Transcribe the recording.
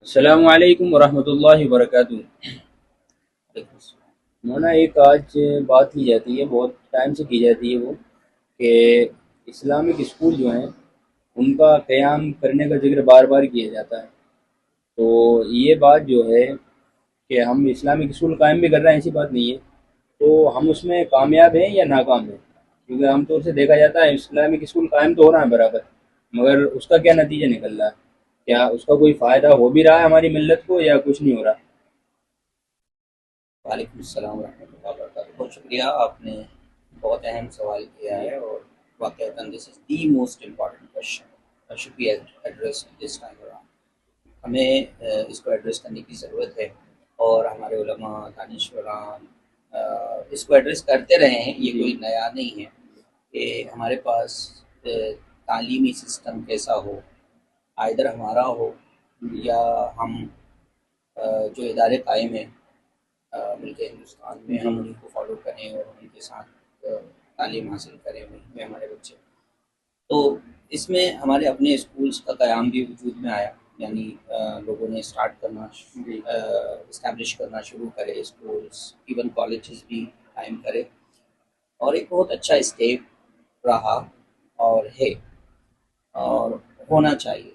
السلام علیکم ورحمۃ اللہ وبرکاتہ۔ مولانا ایک آج بات کی جاتی ہے، بہت ٹائم سے کی جاتی ہے، وہ کہ اسلامک اسکول جو ہیں ان کا قیام کرنے کا ذکر بار بار کیا جاتا ہے۔ تو یہ بات جو ہے کہ ہم اسلامک اسکول قائم بھی کر رہے ہیں، ایسی بات نہیں ہے، تو ہم اس میں کامیاب ہیں یا ناکام ہیں؟ کیونکہ عام طور سے دیکھا جاتا ہے اسلامک اسکول قائم تو ہو رہا ہے برابر، مگر اس کا کیا نتیجہ نکل رہا ہے؟ کیا اس کا کوئی فائدہ ہو بھی رہا ہے ہماری ملت کو یا کچھ نہیں ہو رہا؟ وعلیکم السلام ورحمۃ اللہ وبرکاتہ۔ بہت شکریہ، آپ نے بہت اہم سوال کیا ہے اور واقعتاً this is the most important question should be address this time around. ہمیں اس کو ایڈریس کرنے کی ضرورت ہے، اور ہمارے علماء دانشوران اس کو ایڈریس کرتے رہے ہیں، یہ کوئی نیا نہیں ہے کہ ہمارے پاس تعلیمی سسٹم کیسا ہو، آئدر ہمارا ہو یا ہم جو ادارے قائم ہیں ملک ہندوستان میں، ہم انہیں کو فالو کریں اور ان کے ساتھ تعلیم حاصل کریں، وہیں میں ہمارے بچے۔ تو اس میں ہمارے اپنے اسکولس کا قیام بھی وجود میں آیا، یعنی لوگوں نے اسٹارٹ کرنا، اسٹیبلش کرنا شروع کرے اسکولس، ایون کالجز بھی قائم کرے، اور ایک بہت اچھا اسٹیپ رہا اور ہے اور ہونا چاہیے۔